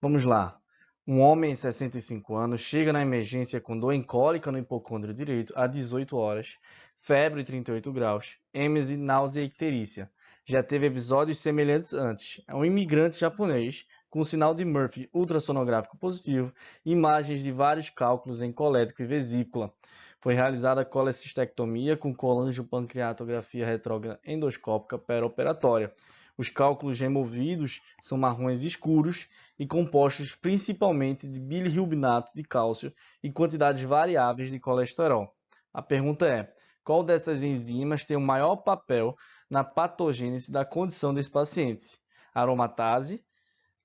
Vamos lá. Um homem de 65 anos chega na emergência com dor em cólica no hipocôndrio direito há 18 horas, febre 38 graus, êmese, náusea e icterícia. Já teve episódios semelhantes antes. É um imigrante japonês com sinal de Murphy ultrassonográfico positivo, imagens de vários cálculos em colédoco e vesícula. Foi realizada colecistectomia com colangiopancreatografia retrógrada endoscópica perioperatória. Os cálculos removidos são marrons escuros e compostos principalmente de bilirrubinato de cálcio e quantidades variáveis de colesterol. A pergunta é: qual dessas enzimas tem o maior papel na patogênese da condição desse paciente? A aromatase,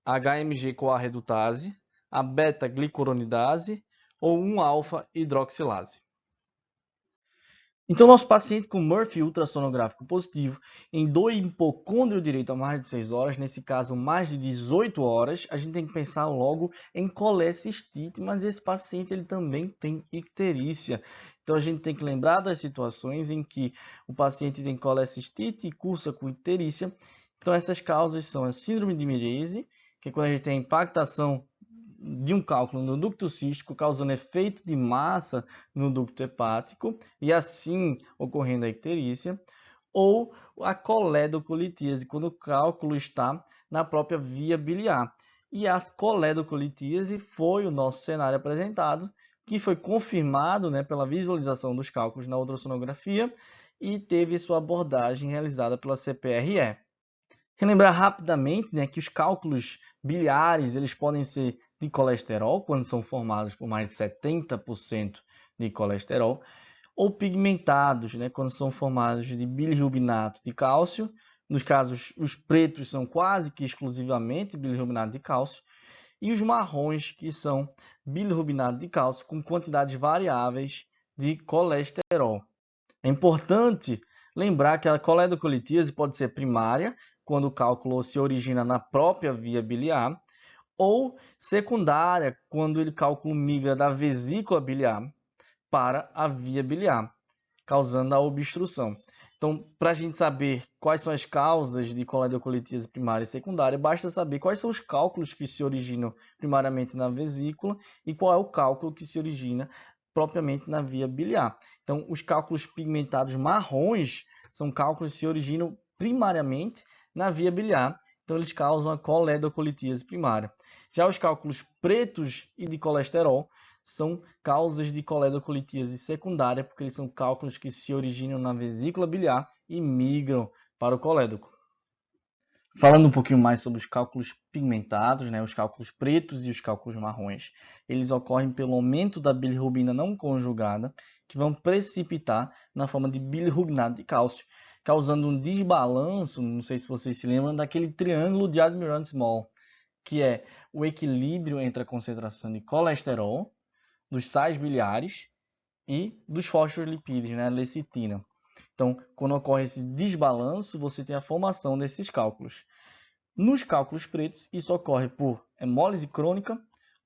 a HMG-CoA redutase, a beta-glicuronidase ou 1-alfa-hidroxilase? Então, nosso paciente com Murphy ultrassonográfico positivo, em dor em hipocôndrio direito há mais de 6 horas, nesse caso mais de 18 horas, a gente tem que pensar logo em colecistite, mas esse paciente ele também tem icterícia. Então, a gente tem que lembrar das situações em que o paciente tem colecistite e cursa com icterícia. Então, essas causas são a síndrome de Mirese, que é quando a gente tem impactação de um cálculo no ducto cístico, causando efeito de massa no ducto hepático e assim ocorrendo a icterícia, ou a coledocolitíase, quando o cálculo está na própria via biliar. E a coledocolitíase foi o nosso cenário apresentado, que foi confirmado, pela visualização dos cálculos na ultrassonografia e teve sua abordagem realizada pela CPRE. Relembrar rapidamente, que os cálculos biliares eles podem ser de colesterol, quando são formados por mais de 70% de colesterol, ou pigmentados, quando são formados de bilirrubinato de cálcio. Nos casos, os pretos são quase que exclusivamente bilirrubinato de cálcio, e os marrons, que são bilirrubinato de cálcio com quantidades variáveis de colesterol. É importante lembrar que a coledocolitíase pode ser primária, quando o cálculo se origina na própria via biliar, ou secundária, quando o cálculo migra da vesícula biliar para a via biliar, causando a obstrução. Então, para a gente saber quais são as causas de coledocolitíase primária e secundária, basta saber quais são os cálculos que se originam primariamente na vesícula e qual é o cálculo que se origina propriamente na via biliar. Então, os cálculos pigmentados marrons são cálculos que se originam primariamente na via biliar. Então, eles causam a coledocolitíase primária. Já os cálculos pretos e de colesterol são causas de coledocolitíase secundária, porque eles são cálculos que se originam na vesícula biliar e migram para o colédoco. Falando um pouquinho mais sobre os cálculos pigmentados, os cálculos pretos e os cálculos marrons, eles ocorrem pelo aumento da bilirrubina não conjugada, que vão precipitar na forma de bilirrubinato de cálcio, causando um desbalanço, não sei se vocês se lembram, daquele triângulo de Admirant-Small, que é o equilíbrio entre a concentração de colesterol, dos sais biliares e dos fosfolipídios, a lecitina. Então, quando ocorre esse desbalanço, você tem a formação desses cálculos. Nos cálculos pretos, isso ocorre por hemólise crônica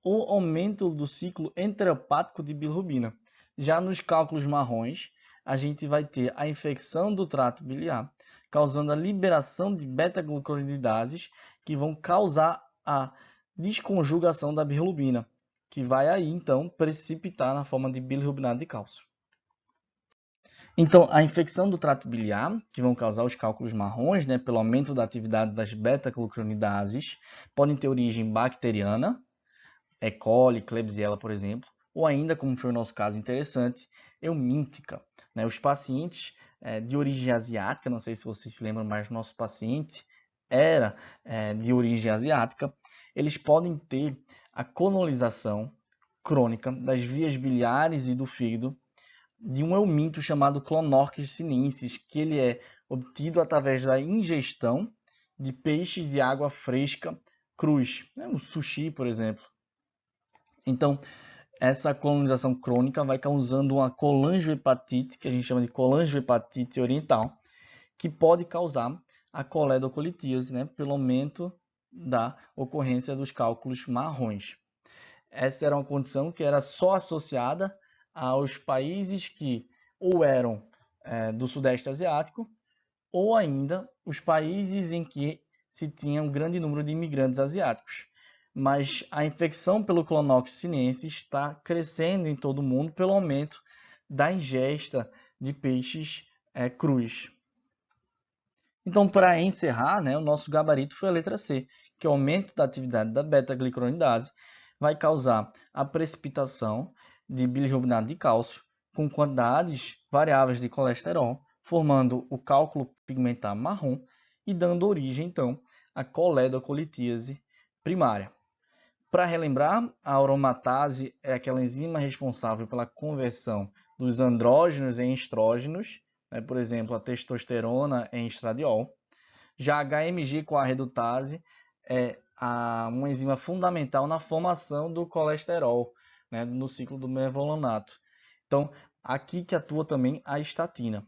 ou aumento do ciclo enteropático de bilirrubina. Já nos cálculos marrons, a gente vai ter a infecção do trato biliar, causando a liberação de beta-glucuronidases, que vão causar a desconjugação da bilirrubina, que vai aí, então, precipitar na forma de bilirrubinato de cálcio. Então, a infecção do trato biliar, que vão causar os cálculos marrons, pelo aumento da atividade das beta-glucuronidases, podem ter origem bacteriana, E. coli, Klebsiella, por exemplo, ou ainda, como foi o nosso caso interessante, eumíntica. Os pacientes de origem asiática, não sei se vocês se lembram, mas nosso paciente era de origem asiática, eles podem ter a colonização crônica das vias biliares e do fígado de um euminto chamado Clonorchis sinensis, que ele é obtido através da ingestão de peixe de água fresca crus, o sushi, por exemplo. Então, essa colonização crônica vai causando uma colangiohepatite, que a gente chama de colangiohepatite oriental, que pode causar a coledocolitíase, pelo aumento da ocorrência dos cálculos marrons. Essa era uma condição que era só associada aos países que ou eram do Sudeste Asiático ou ainda os países em que se tinha um grande número de imigrantes asiáticos. mas a infecção pelo Clonox sinensis está crescendo em todo o mundo pelo aumento da ingesta de peixes crus. Então, para encerrar, o nosso gabarito foi a letra C, que o aumento da atividade da beta-glicuronidase vai causar a precipitação de bilirrubinato de cálcio com quantidades variáveis de colesterol, formando o cálculo pigmentar marrom e dando origem, então, à coledocolitíase primária. Para relembrar, a aromatase é aquela enzima responsável pela conversão dos andrógenos em estrógenos, por exemplo, a testosterona em estradiol. Já a HMG-CoA redutase é uma enzima fundamental na formação do colesterol, no ciclo do mevalonato. Então, aqui que atua também a estatina.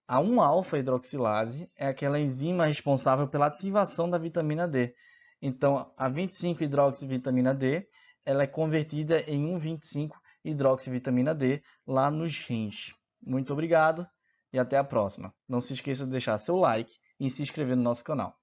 A 1-alfa-hidroxilase é aquela enzima responsável pela ativação da vitamina D. Então, a 25-hidroxivitamina D ela é convertida em 1,25-hidroxivitamina D lá nos rins. Muito obrigado e até a próxima. Não se esqueça de deixar seu like e se inscrever no nosso canal.